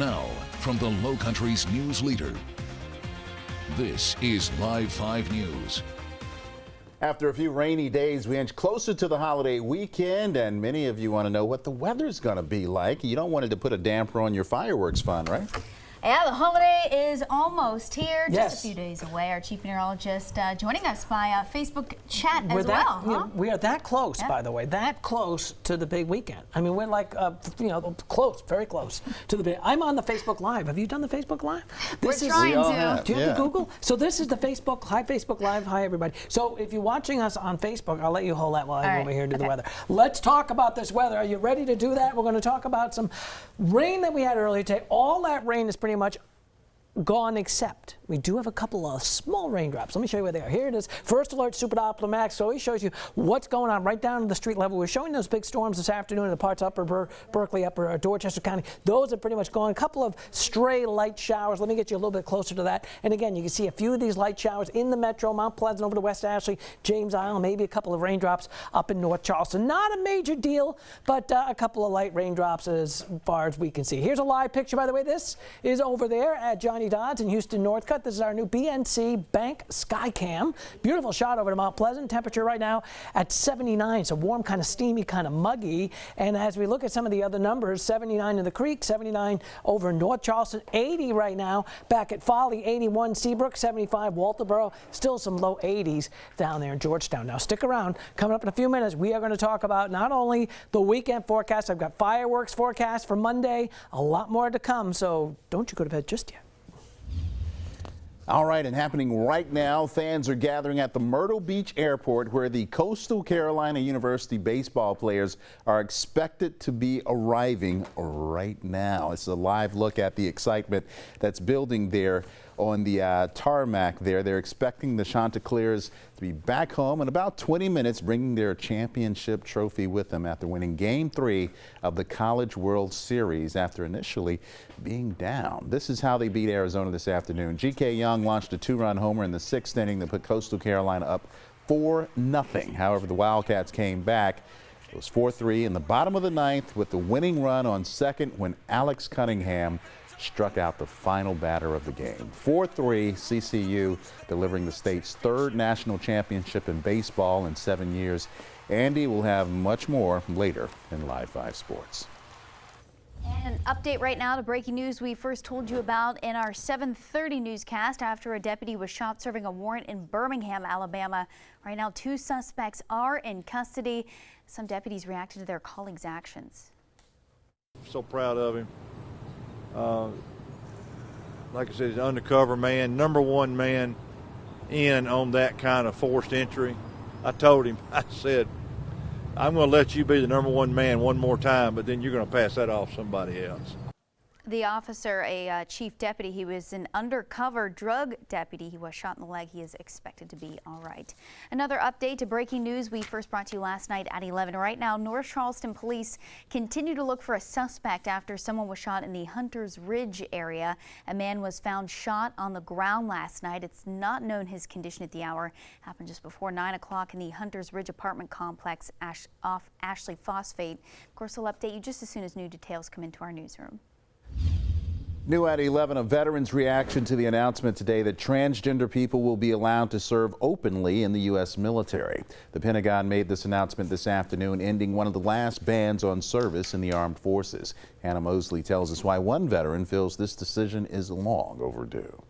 Now, from the Low Country's news leader, this is Live 5 News. After a few rainy days, we inch closer to the holiday weekend, and many of you want to know what the weather's going to be like. You don't want it to put a damper on your fireworks fun, right? Yeah, the holiday is almost here, Yes. just a few days away. Our chief meteorologist joining us by Facebook chat as well. You know, we are that close, by the way, that close to the big weekend. I mean, we're like, close, very close to the big. I'm on the Facebook Live. Have you done the Facebook Live? We're trying to. Do you have the Google? So this is the Facebook. Hi, Facebook Live. Hi, everybody. So if you're watching us on Facebook, I'll let you hold that while I go over here and do the weather. Let's talk about this weather. Are you ready to do that? We're going to talk about some rain that we had earlier today. All that rain is pretty much gone, except we do have a couple of small raindrops. Let me show you where they are. Here it is. First alert, Super Doppler Max. So he shows you what's going on right down to the street level. We're showing those big storms this afternoon in the parts upper Berkeley, upper Dorchester County. Those are pretty much gone. A couple of stray light showers. Let me get you a little bit closer to that. And again, you can see a few of these light showers in the metro, Mount Pleasant over to West Ashley, James Island, maybe a couple of raindrops up in North Charleston. Not a major deal, but a couple of light raindrops as far as we can see. Here's a live picture, by the way. This is over there at Johnny Dodd's in Houston, Northcutt. This is our new BNC Bank Skycam. Beautiful shot over to Mount Pleasant. Temperature right now at 79, so warm, kind of steamy, kind of muggy. And as we look at some of the other numbers, 79 in the Creek, 79 over in North Charleston, 80 right now back at Folly, 81 Seabrook, 75 Walterboro, still some low 80s down there in Georgetown. Now stick around. Coming up in a few minutes, we are going to talk about not only the weekend forecast, I've got fireworks forecast for Monday, a lot more to come, so don't you go to bed just yet. All right, and happening right now, fans are gathering at the Myrtle Beach Airport where the Coastal Carolina University baseball players are expected to be arriving right now. It's a live look at the excitement that's building there on the tarmac there. They're expecting the Chanticleers to be back home in about 20 minutes, bringing their championship trophy with them after winning Game 3 of the College World Series after initially being down. This is how they beat Arizona this afternoon. G.K. Young launched a 2-run homer in the 6th inning that put Coastal Carolina up 4-0. However, the Wildcats came back. It was 4-3 in the bottom of the 9th with the winning run on second when Alex Cunningham struck out the final batter of the game. 4-3, CCU delivering the state's 3rd national championship in baseball in 7 years. Andy will have much more later in Live 5 Sports. And an update right now to breaking news we first told you about in our 7:30 newscast after a deputy was shot serving a warrant in Birmingham, Alabama. Right now, 2 suspects are in custody. Some deputies reacted to their colleagues' actions. So proud of him. Like I said, he's an undercover man, #1 man in on that kind of forced entry. I told him, I said, I'm going to let you be the #1 man one more time, but then you're going to pass that off to somebody else. The officer, a chief deputy, he was an undercover drug deputy. He was shot in the leg. He is expected to be all right. Another update to breaking news we first brought to you last night at 11. Right now, North Charleston police continue to look for a suspect after someone was shot in the Hunters Ridge area. A man was found shot on the ground last night. It's not known his condition at the hour. Happened just before 9 o'clock in the Hunters Ridge apartment complex off Ashley Phosphate. Of course, we'll update you just as soon as new details come into our newsroom. New at 11, a veteran's reaction to the announcement today that transgender people will be allowed to serve openly in the U.S. military. The Pentagon made this announcement this afternoon, ending one of the last bans on service in the armed forces. Hannah Mosley tells us why one veteran feels this decision is long overdue.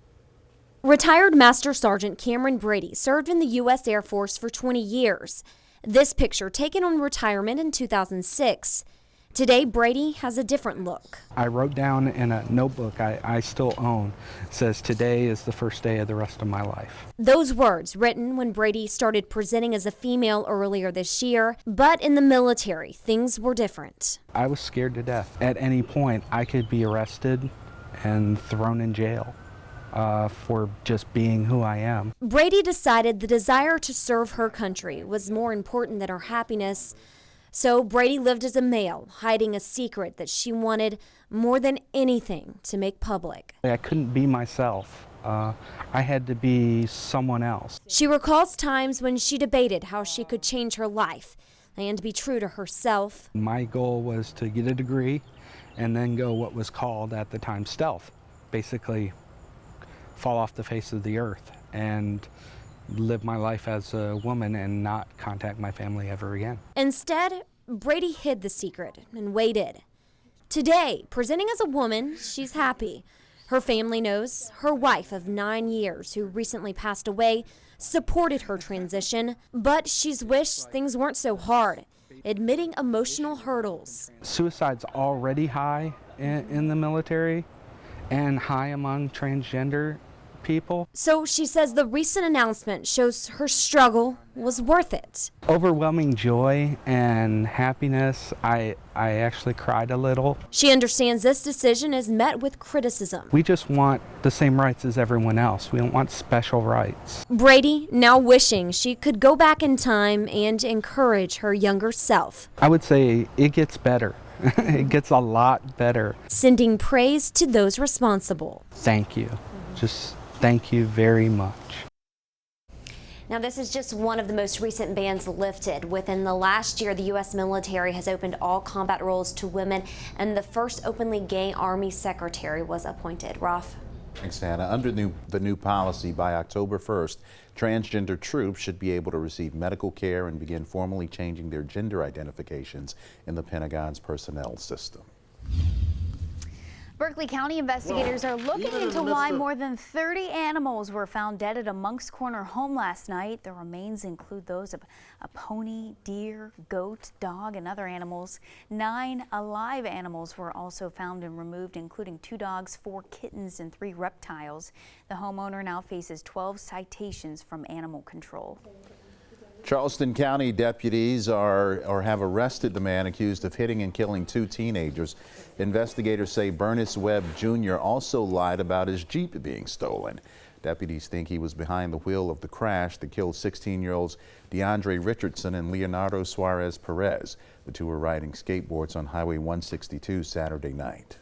Retired Master Sergeant Cameron Brady served in the U.S. Air Force for 20 years. This picture taken on retirement in 2006. Today, Brady has a different look. I wrote down in a notebook I still own, says today is the first day of the rest of my life. Those words written when Brady started presenting as a female earlier this year, but in the military, things were different. I was scared to death. At any point, I could be arrested and thrown in jail for just being who I am. Brady decided the desire to serve her country was more important than her happiness. So Brady lived as a male, hiding a secret that she wanted more than anything to make public. I couldn't be myself. I had to be someone else. She recalls times when she debated how she could change her life and be true to herself. My goal was to get a degree and then go what was called at the time stealth, basically fall off the face of the earth and live my life as a woman and not contact my family ever again. Instead, Brady hid the secret and waited. Today, presenting as a woman, she's happy. Her family knows. Her wife of 9 years, who recently passed away, supported her transition, but she's wished things weren't so hard, admitting emotional hurdles. Suicide's already high in the military and high among transgender people. So she says the recent announcement shows her struggle was worth it. Overwhelming joy and happiness. I actually cried a little. She understands this decision is met with criticism. We just want the same rights as everyone else. We don't want special rights. Brady now wishing she could go back in time and encourage her younger self. I would say it gets better. It gets a lot better. Sending praise to those responsible. Thank you. Just thank you very much. Now, this is just one of the most recent bans lifted. Within the last year, the U.S. military has opened all combat roles to women, and the first openly gay Army secretary was appointed. Ralph? Thanks, Hannah. Under the new policy, by October 1st, transgender troops should be able to receive medical care and begin formally changing their gender identifications in the Pentagon's personnel system. Berkeley County investigators are looking into why more than 30 animals were found dead at a Monk's Corner home last night. The remains include those of a pony, deer, goat, dog, and other animals. 9 alive animals were also found and removed, including 2 dogs, 4 kittens, and 3 reptiles. The homeowner now faces 12 citations from animal control. Charleston County deputies have arrested the man accused of hitting and killing 2 teenagers. Investigators say Bernice Webb Jr. also lied about his Jeep being stolen. Deputies think he was behind the wheel of the crash that killed 16-year-olds DeAndre Richardson and Leonardo Suarez Perez. The 2 were riding skateboards on Highway 162 Saturday night.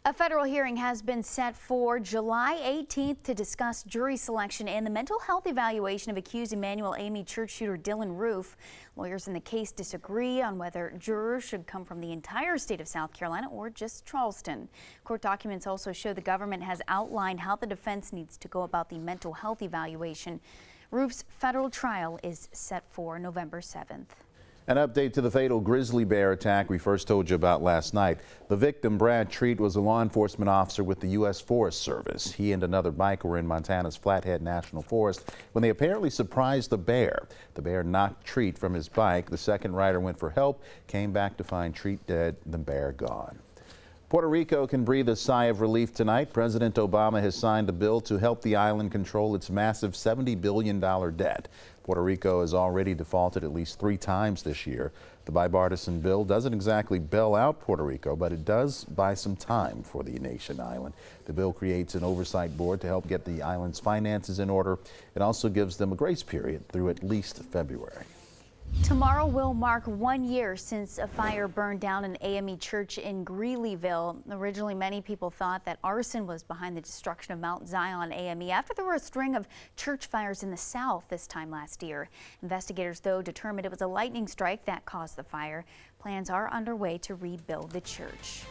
A federal hearing has been set for July 18th to discuss jury selection and the mental health evaluation of accused Emmanuel AME church shooter Dylan Roof. Lawyers in the case disagree on whether jurors should come from the entire state of South Carolina or just Charleston. Court documents also show the government has outlined how the defense needs to go about the mental health evaluation. Roof's federal trial is set for November 7th. An update to the fatal grizzly bear attack we first told you about last night. The victim, Brad Treat, was a law enforcement officer with the U.S. Forest Service. He and another biker were in Montana's Flathead National Forest when they apparently surprised the bear. The bear knocked Treat from his bike. The second rider went for help, came back to find Treat dead, the bear gone. Puerto Rico can breathe a sigh of relief tonight. President Obama has signed a bill to help the island control its massive $70 billion debt. Puerto Rico has already defaulted at least 3 times this year. The bipartisan bill doesn't exactly bail out Puerto Rico, but it does buy some time for the nation island. The bill creates an oversight board to help get the island's finances in order. It also gives them a grace period through at least February. Tomorrow will mark 1 year since a fire burned down an AME church in Greeleyville. Originally, many people thought that arson was behind the destruction of Mount Zion AME after there were a string of church fires in the south this time last year. Investigators, though, determined it was a lightning strike that caused the fire. Plans are underway to rebuild the church.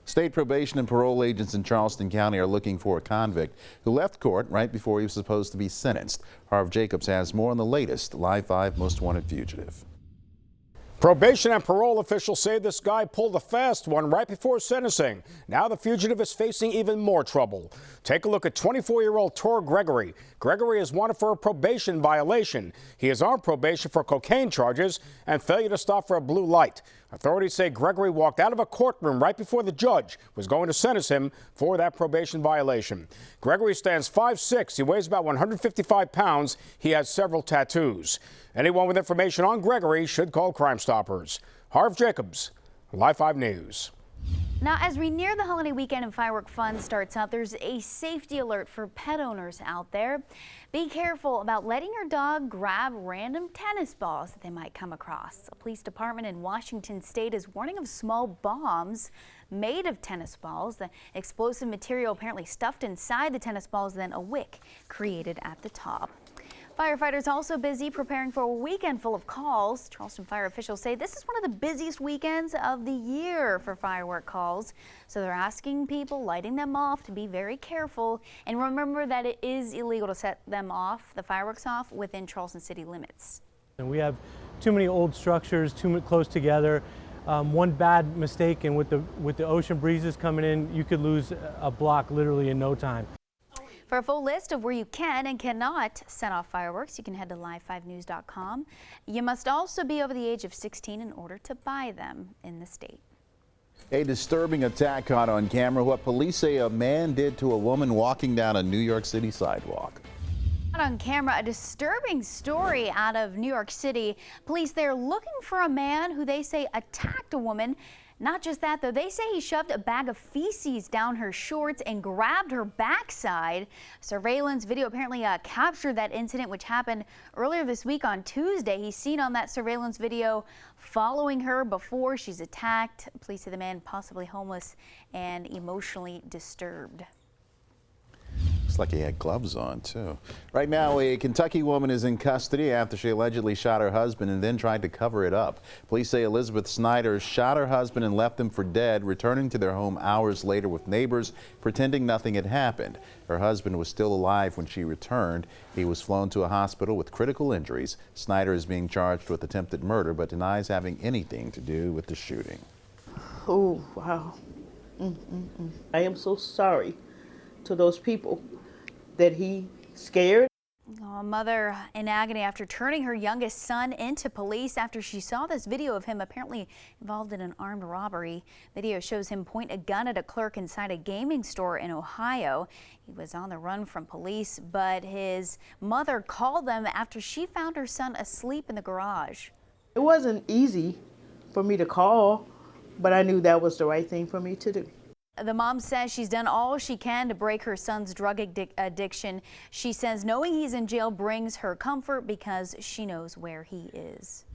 State probation and parole agents in Charleston County are looking for a convict who left court right before he was supposed to be sentenced. Harv Jacobs has more on the latest Live 5 Most Wanted Fugitive. Probation and parole officials say this guy pulled a fast one right before sentencing. Now the fugitive is facing even more trouble. Take a look at 24-year-old Tor Gregory. Gregory is wanted for a probation violation. He is on probation for cocaine charges and failure to stop for a blue light. Authorities say Gregory walked out of a courtroom right before the judge was going to sentence him for that probation violation. Gregory stands 5'6". He weighs about 155 pounds. He has several tattoos. Anyone with information on Gregory should call Crime Stoppers. Harv Jacobs, Live 5 News. Now, as we near the holiday weekend and firework fun starts up, there's a safety alert for pet owners out there. Be careful about letting your dog grab random tennis balls that they might come across. A police department in Washington state is warning of small bombs made of tennis balls. The explosive material apparently stuffed inside the tennis balls, then a wick created at the top. Firefighters also busy preparing for a weekend full of calls. Charleston fire officials say this is one of the busiest weekends of the year for firework calls. So they're asking people lighting them off to be very careful and remember that it is illegal to set them off, the fireworks off, within Charleston city limits. And we have too many old structures, too close together. One bad mistake, and with the ocean breezes coming in, you could lose a block literally in no time. For a full list of where you can and cannot set off fireworks, you can head to live5news.com. You must also be over the age of 16 in order to buy them in the state. A disturbing attack caught on camera. What police say a man did to a woman walking down a New York City sidewalk. On camera, a disturbing story out of New York City. Police there looking for a man who they say attacked a woman. Not just that, though, they say he shoved a bag of feces down her shorts and grabbed her backside. Surveillance video apparently captured that incident, which happened earlier this week on Tuesday. He's seen on that surveillance video following her before she's attacked. Police say the man possibly homeless and emotionally disturbed. Looks like he had gloves on, too. Right now, a Kentucky woman is in custody after she allegedly shot her husband and then tried to cover it up. Police say Elizabeth Snyder shot her husband and left him for dead, returning to their home hours later with neighbors, pretending nothing had happened. Her husband was still alive when she returned. He was flown to a hospital with critical injuries. Snyder is being charged with attempted murder, but denies having anything to do with the shooting. Oh, wow. I am so sorry to those people that he scared. A mother in agony after turning her youngest son into police after she saw this video of him apparently involved in an armed robbery. Video shows him point a gun at a clerk inside a gaming store in Ohio. He was on the run from police, but his mother called them after she found her son asleep in the garage. It wasn't easy for me to call, but I knew that was the right thing for me to do. The mom says she's done all she can to break her son's drug addiction. She says knowing he's in jail brings her comfort because she knows where he is.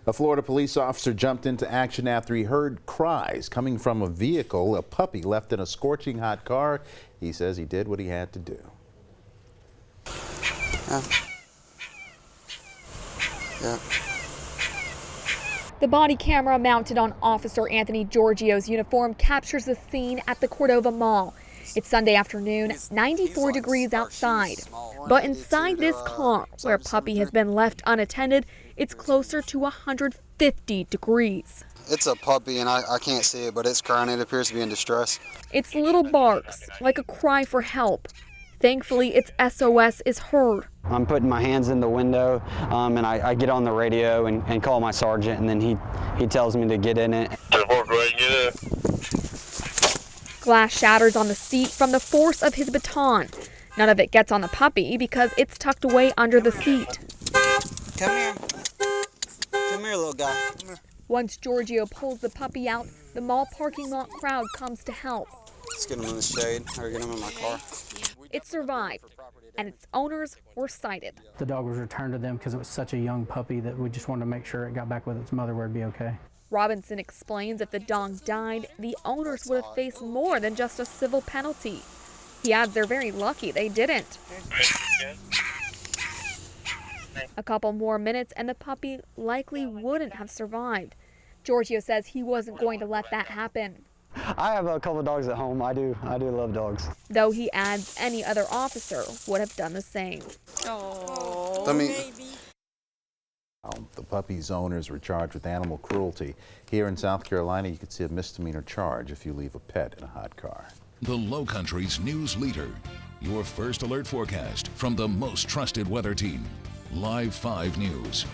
A Florida police officer jumped into action after he heard cries coming from a vehicle, a puppy left in a scorching hot car. He says he did what he had to do. Yeah. The body camera mounted on Officer Anthony Giorgio's uniform captures the scene at the Cordova Mall. It's Sunday afternoon, 94 degrees outside. But inside this car, where Puppy has been left unattended, it's closer to 150 degrees. It's a puppy and I can't see it, but it's crying. It appears to be in distress. Its little barks, like a cry for help. Thankfully, its SOS is heard. I'm putting my hands in the window and I get on the radio and call my sergeant, and then he tells me to get in it. Glass shatters on the seat from the force of his baton. None of it gets on the puppy because it's tucked away under the seat. Come here. Come here, little guy. Come here. Once Giorgio pulls the puppy out, the mall parking lot crowd comes to help. Let's get him in the shade or get him in my car. It survived, and its owners were cited. The dog was returned to them because it was such a young puppy that we just wanted to make sure it got back with its mother where it'd be okay. Robinson explains if the dog died, the owners would have faced more than just a civil penalty. He adds they're very lucky they didn't. A couple more minutes and the puppy likely wouldn't have survived. Giorgio says he wasn't going to let that happen. I have a couple of dogs at home. I do love dogs. Though he adds any other officer would have done the same. Oh, baby. The puppy's owners were charged with animal cruelty. Here in South Carolina, you could see a misdemeanor charge if you leave a pet in a hot car. The Low Country's news leader. Your first alert forecast from the most trusted weather team. Live 5 News.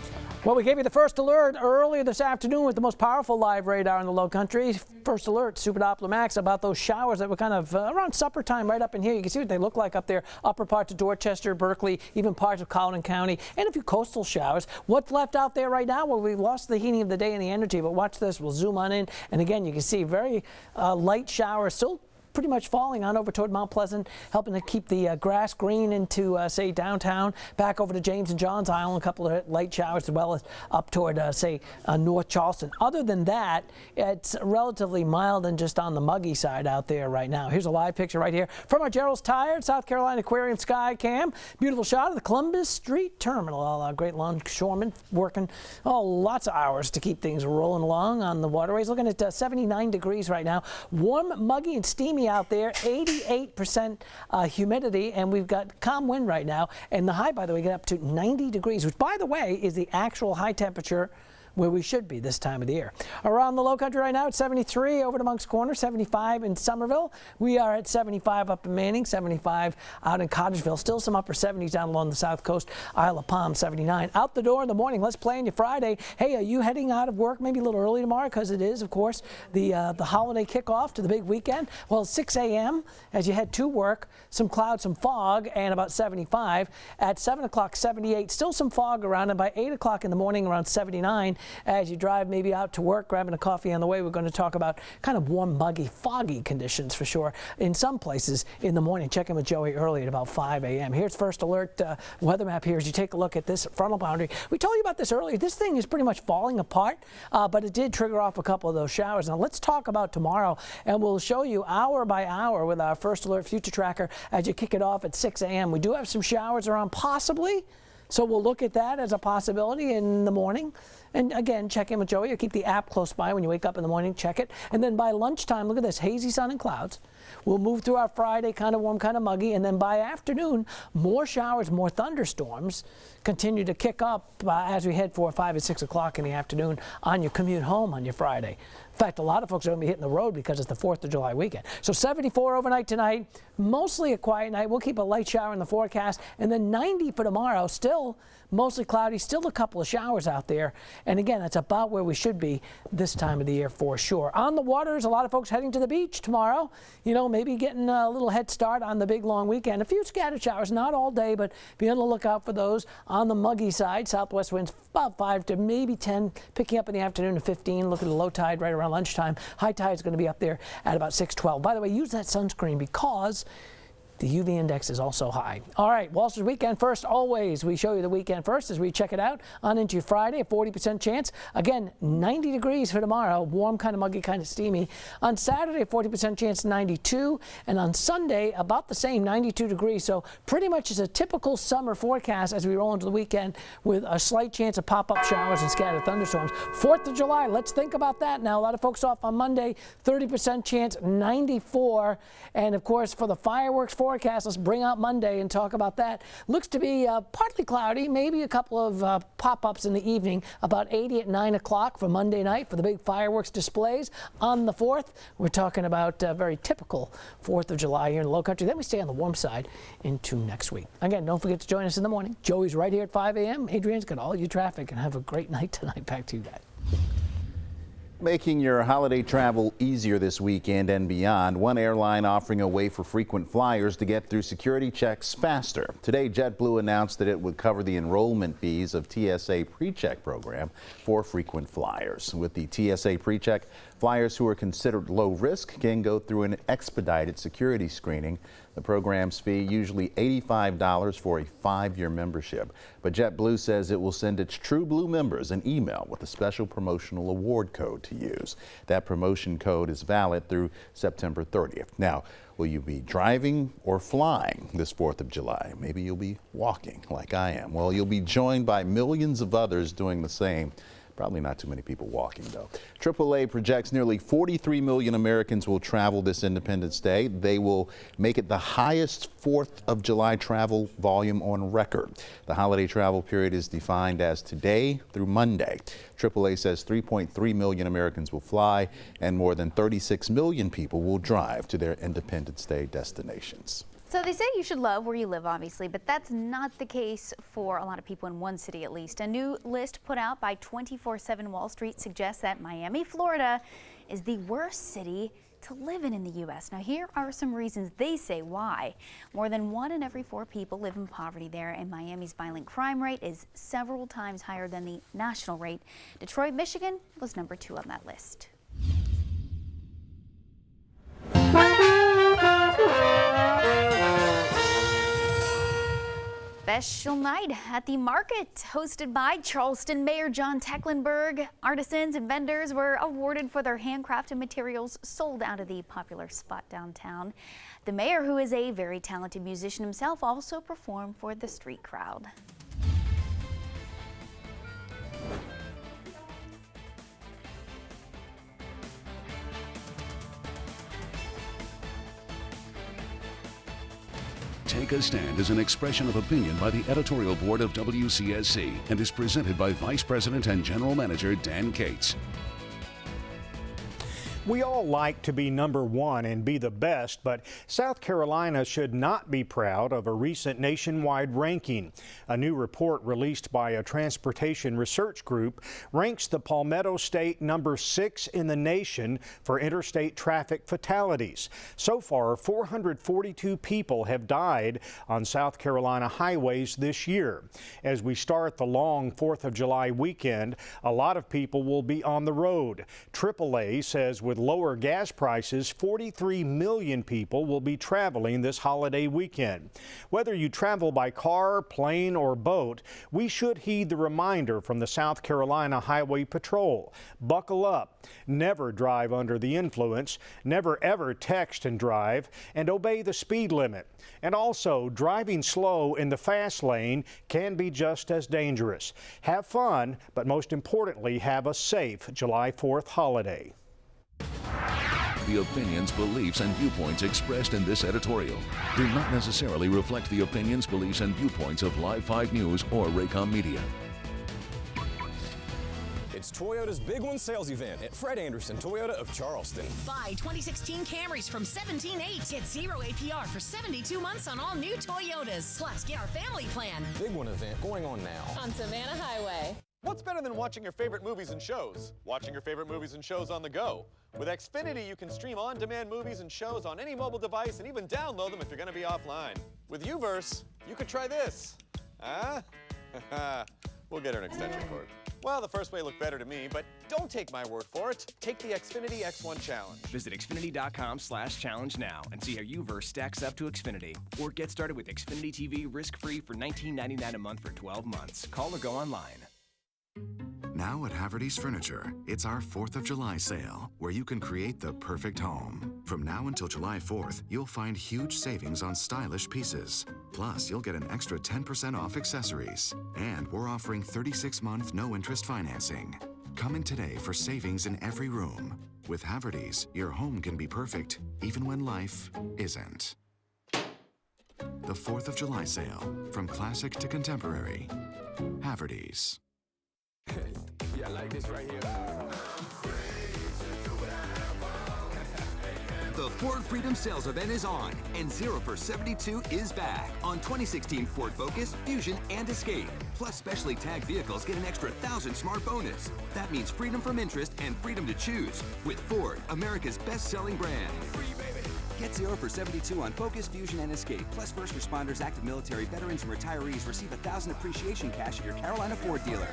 Well, we gave you the first alert earlier this afternoon with the most powerful live radar in the Low Country. First alert, Super Doppler Max, about those showers that were kind of around supper time right up in here. You can see what they look like up there, upper parts of Dorchester, Berkeley, even parts of Colleton County, and a few coastal showers. What's left out there right now? Well, we've lost the heating of the day and the energy, but watch this. We'll zoom on in, and again, you can see very light showers, still pretty much falling on over toward Mount Pleasant, helping to keep the grass green into, say, downtown, back over to James and John's Island, a couple of light showers, as well as up toward, say, North Charleston. Other than that, it's relatively mild and just on the muggy side out there right now. Here's a live picture right here from our Gerald's Tire, South Carolina Aquarium Sky Cam. Beautiful shot of the Columbus Street Terminal. Great longshoremen working lots of hours to keep things rolling along on the waterways. Looking at 79 degrees right now. Warm, muggy, and steamy out there. 88% humidity, and we've got calm wind right now. And the high, by the way, get up to 90 degrees, which, by the way, is the actual high temperature where we should be this time of the year. Around the low country right now, it's 73 over to Moncks Corner, 75 in Somerville. We are at 75 up in Manning, 75 out in Cottageville. Still some upper 70s down along the south coast. Isle of Palm, 79. Out the door in the morning. Let's plan your Friday. Hey, are you heading out of work maybe a little early tomorrow? Because it is, of course, the holiday kickoff to the big weekend. Well, 6 a.m. as you head to work, some clouds, some fog, and about 75. At 7 o'clock, 78. Still some fog around, and by 8 o'clock in the morning, around 79. As you drive maybe out to work, grabbing a coffee on the way, we're going to talk about kind of warm, muggy, foggy conditions for sure in some places in the morning. Check in with Joey early at about 5 a.m. Here's First Alert weather map here as you take a look at this frontal boundary. We told you about this earlier. This thing is pretty much falling apart, but it did trigger off a couple of those showers. Now let's talk about tomorrow, and we'll show you hour by hour with our First Alert future tracker as you kick it off at 6 a.m. We do have some showers around possibly, so we'll look at that as a possibility in the morning. And again, check in with Joey or keep the app close by when you wake up in the morning, check it. And then by lunchtime, look at this, hazy sun and clouds. We'll move through our Friday, kind of warm, kind of muggy, and then by afternoon, more showers, more thunderstorms continue to kick up as we head for 5 or 6 o'clock in the afternoon on your commute home on your Friday. In fact, a lot of folks are going to be hitting the road because it's the 4th of July weekend. So 74 overnight tonight, mostly a quiet night. We'll keep a light shower in the forecast, and then 90 for tomorrow, still mostly cloudy, still a couple of showers out there. And again, that's about where we should be this time of the year for sure. On the waters, a lot of folks heading to the beach tomorrow. You know, maybe getting a little head start on the big long weekend. A few scattered showers, not all day, but be on the lookout for those. On the muggy side, southwest winds about 5 to maybe 10, picking up in the afternoon to 15. Look at the low tide right around lunchtime. High tide is going to be up there at about 6:12. By the way, use that sunscreen because the UV index is also high. All right, Wall Street Weekend First, always. We show you the weekend first as we check it out on into Friday, a 40% chance. Again, 90 degrees for tomorrow, warm, kind of muggy, kind of steamy. On Saturday, 40% chance, 92. And on Sunday, about the same, 92 degrees. So pretty much it's a typical summer forecast as we roll into the weekend with a slight chance of pop-up showers and scattered thunderstorms. 4th of July, let's think about that now. A lot of folks off on Monday, 30% chance, 94. And of course, for the fireworks forecast, let's bring out Monday and talk about that. Looks to be partly cloudy, maybe a couple of pop-ups in the evening, about 80 at 9 o'clock for Monday night for the big fireworks displays. On the 4th, we're talking about very typical 4th of July here in the Low Country. Then we stay on the warm side into next week. Again, don't forget to join us in the morning. Joey's right here at 5 a.m. Adrian's got all your traffic, and have a great night tonight. Back to you guys. Making your holiday travel easier this weekend and beyond, one airline offering a way for frequent flyers to get through security checks faster. Today, JetBlue announced that it would cover the enrollment fees of TSA PreCheck program for frequent flyers. With the TSA PreCheck, flyers who are considered low risk can go through an expedited security screening. The program's fee usually $85 for a 5-year membership. But JetBlue says it will send its True Blue members an email with a special promotional award code to use. That promotion code is valid through September 30th. Now, will you be driving or flying this 4th of July? Maybe you'll be walking like I am. Well, you'll be joined by millions of others doing the same. Probably not too many people walking, though. AAA projects nearly 43 million Americans will travel this Independence Day. They will make it the highest 4th of July travel volume on record. The holiday travel period is defined as today through Monday. AAA says 3.3 million Americans will fly, and more than 36 million people will drive to their Independence Day destinations. So they say you should love where you live, obviously, but that's not the case for a lot of people in one city, at least. A new list put out by 24/7 Wall Street suggests that Miami, Florida is the worst city to live in the U.S. Now, here are some reasons they say why. More than 1 in every 4 people live in poverty there, and Miami's violent crime rate is several times higher than the national rate. Detroit, Michigan was number 2 on that list. Special night at the market hosted by Charleston Mayor John Tecklenburg. Artisans and vendors were awarded for their handcrafted materials sold out of the popular spot downtown. The mayor, who is a very talented musician himself, also performed for the street crowd. Take a Stand is an expression of opinion by the editorial board of WCSC and is presented by Vice President and General Manager Dan Cates. We all like to be number one and be the best, but South Carolina should not be proud of a recent nationwide ranking. A new report released by a transportation research group ranks the Palmetto State number 6 in the nation for interstate traffic fatalities. So far, 442 people have died on South Carolina highways this year. As we start the long 4th of July weekend, a lot of people will be on the road. AAA says with lower gas prices, 43 million people will be traveling this holiday weekend. Whether you travel by car, plane, or boat, we should heed the reminder from the South Carolina Highway Patrol. Buckle up, never drive under the influence, never ever text and drive, and obey the speed limit. And also, driving slow in the fast lane can be just as dangerous. Have fun, but most importantly, have a safe July 4th holiday. The opinions, beliefs, and viewpoints expressed in this editorial do not necessarily reflect the opinions, beliefs, and viewpoints of Live 5 News or Raycom Media. It's Toyota's Big One sales event at Fred Anderson Toyota of Charleston. Buy 2016 Camrys from $17,800. Get 0 APR for 72 months on all new Toyotas. Plus, get our family plan. Big One event going on now on Savannah Highway. What's better than watching your favorite movies and shows? Watching your favorite movies and shows on the go. With Xfinity, you can stream on-demand movies and shows on any mobile device and even download them if you're going to be offline. With Uverse, you could try this. Huh? We'll get her an extension cord. Well, the first way looked better to me, but don't take my word for it. Take the Xfinity X1 Challenge. Visit Xfinity.com/challenge now and see how Uverse stacks up to Xfinity. Or get started with Xfinity TV risk-free for $19.99 a month for 12 months. Call or go online. Now at Haverty's Furniture, it's our 4th of July sale, where you can create the perfect home. From now until July 4th, you'll find huge savings on stylish pieces. Plus, you'll get an extra 10% off accessories. And we're offering 36-month no-interest financing. Come in today for savings in every room. With Haverty's, your home can be perfect, even when life isn't. The 4th of July sale, from classic to contemporary. Haverty's. Yeah, I like this right here. The Ford Freedom Sales Event is on, and 0 for 72 is back on 2016 Ford Focus, Fusion, and Escape. Plus, specially tagged vehicles get an extra 1,000 smart bonus. That means freedom from interest and freedom to choose with Ford, America's best-selling brand. Get 0 for 72 on Focus, Fusion, and Escape. Plus, first responders, active military, veterans, and retirees receive $1,000 appreciation cash at your Carolina Ford dealer.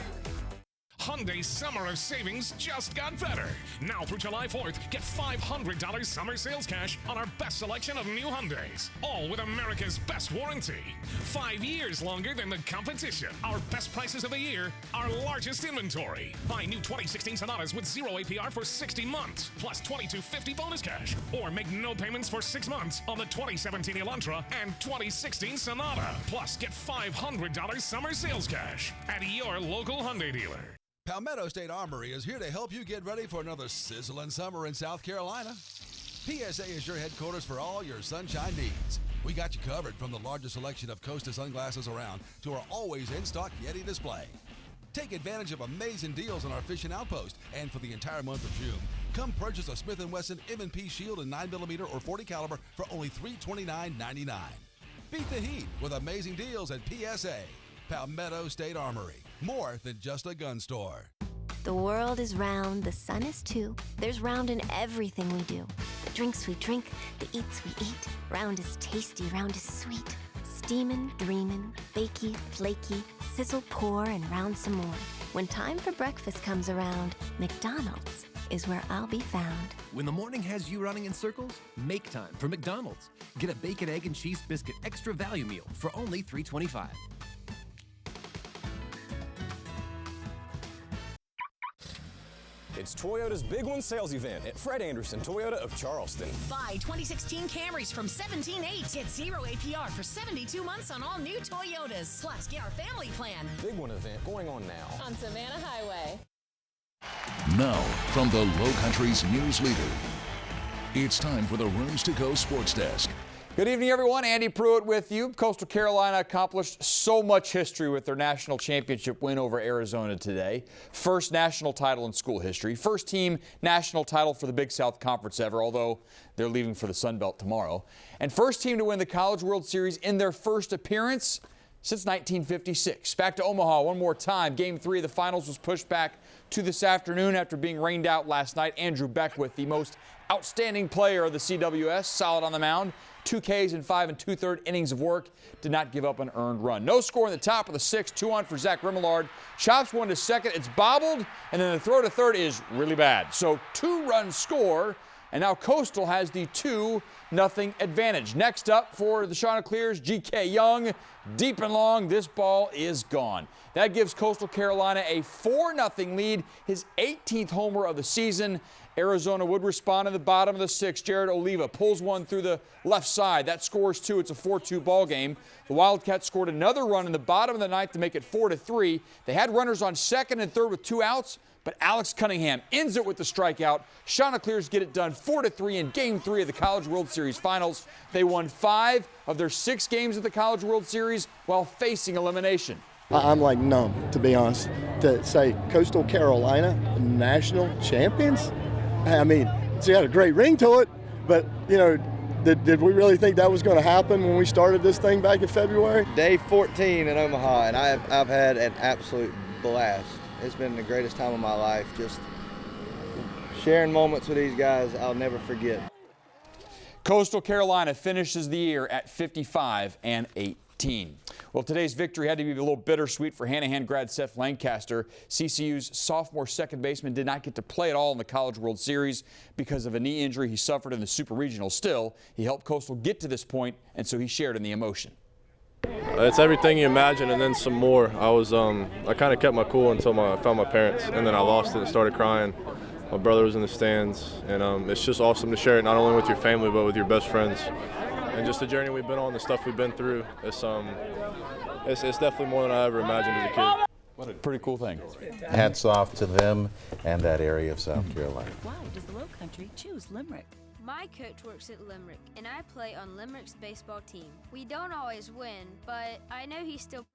Hyundai's summer of savings just got better. Now through July 4th, get $500 summer sales cash on our best selection of new Hyundais. All with America's best warranty. 5 years longer than the competition. Our best prices of the year, our largest inventory. Buy new 2016 Sonatas with 0 APR for 60 months, plus $2,250 bonus cash. Or make no payments for 6 months on the 2017 Elantra and 2016 Sonata. Plus, get $500 summer sales cash at your local Hyundai dealer. Palmetto State Armory is here to help you get ready for another sizzling summer in South Carolina. PSA is your headquarters for all your sunshine needs. We got you covered from the largest selection of Costa sunglasses around to our always in-stock Yeti display. Take advantage of amazing deals on our fishing outpost, and for the entire month of June, come purchase a Smith & Wesson M&P Shield in 9mm or 40 caliber for only $329.99. Beat the heat with amazing deals at PSA. Palmetto State Armory. More than just a gun store. The world is round, the sun is too. There's round in everything we do. The drinks we drink, the eats we eat. Round is tasty, round is sweet. Steamin', dreamin', bakey, flaky, sizzle, pour, and round some more. When time for breakfast comes around, McDonald's is where I'll be found. When the morning has you running in circles, make time for McDonald's. Get a bacon, egg, and cheese biscuit extra value meal for only $3.25. It's Toyota's Big One sales event at Fred Anderson Toyota of Charleston. Buy 2016 Camrys from 17.8. Get 0 APR for 72 months on all new Toyotas. Plus, get our family plan. Big One event going on now on Savannah Highway. Now, from the Low Country's news leader, it's time for the Rooms to Go Sports Desk. Good evening, everyone. Andy Pruitt with you. Coastal Carolina accomplished so much history with their national championship win over Arizona today. First national title in school history. First team national title for the Big South Conference ever, although they're leaving for the Sun Belt tomorrow. And first team to win the College World Series in their first appearance since 1956. Back to Omaha one more time. Game 3 of the finals was pushed back to this afternoon after being rained out last night. Andrew Beckwith, the most outstanding player of the CWS, solid on the mound. 2 Ks in 5 2/3 innings of work. Did not give up an earned run. No score in the top of the 6th. 2 on for Zach Remillard. Chops one to second. It's bobbled, and then the throw to third is really bad. So 2-run score, and now Coastal has the 2-0 advantage. Next up for the Chanticleers, G.K. Young. Deep and long, this ball is gone. That gives Coastal Carolina a 4-0 lead, his 18th homer of the season. Arizona would respond in the bottom of the 6th. Jared Oliva pulls one through the left side. That scores 2. It's a 4-2 ball game. The Wildcats scored another run in the bottom of the 9th to make it 4-3. They had runners on 2nd and 3rd with 2 outs, but Alex Cunningham ends it with the strikeout. Chanticleers get it done 4-3 in Game 3 of the College World Series Finals. They won 5 of their 6 games of the College World Series while facing elimination. I'm like numb, to be honest. To say Coastal Carolina national champions? I mean, it's got a great ring to it, but, you know, did we really think that was going to happen when we started this thing back in February? Day 14 in Omaha, and I've had an absolute blast. It's been the greatest time of my life. Just sharing moments with these guys I'll never forget. Coastal Carolina finishes the year at 55-18. Well, today's victory had to be a little bittersweet for Hanahan grad Seth Lancaster. CCU's sophomore second baseman did not get to play at all in the College World Series because of a knee injury he suffered in the Super Regional. Still, he helped Coastal get to this point, and so he shared in the emotion. It's everything you imagine and then some more. I kind of kept my cool until I found my parents, and then I lost it and started crying. My brother was in the stands, and it's just awesome to share it not only with your family but with your best friends. And just the journey we've been on, the stuff we've been through, it's definitely more than I ever imagined as a kid. What a pretty cool thing. Hats off to them and that area of South Carolina. Why does the Low Country choose Limerick? My coach works at Limerick, and I play on Limerick's baseball team. We don't always win, but I know he's still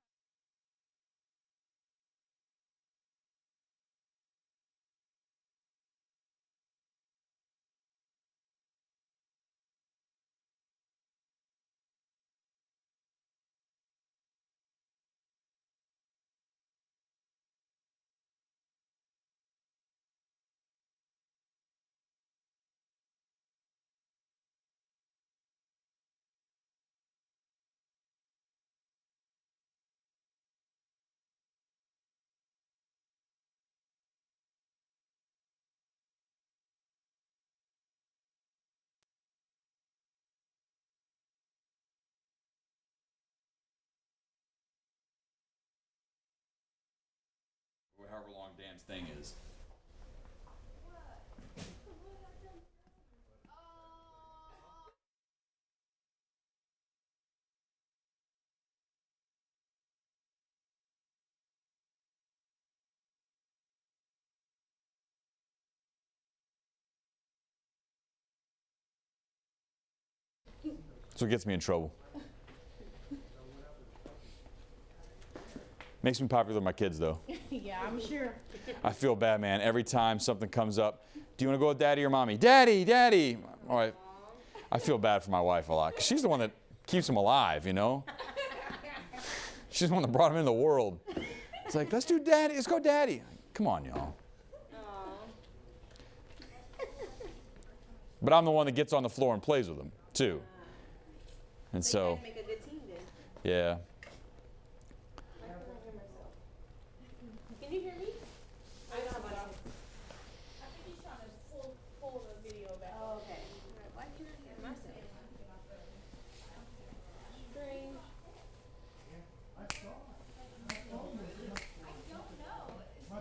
however long Dan's thing is. So it gets me in trouble. Makes me popular with my kids, though. Yeah, I'm sure. I feel bad, man. Every time something comes up, do you want to go with daddy or mommy? Daddy, daddy. All right. I feel bad for my wife a lot because she's the one that keeps them alive, you know? She's the one that brought them into the world. It's like, let's do daddy. Let's go daddy. Come on, y'all. But I'm the one that gets on the floor and plays with them, too. And so, make a good team then. yeah.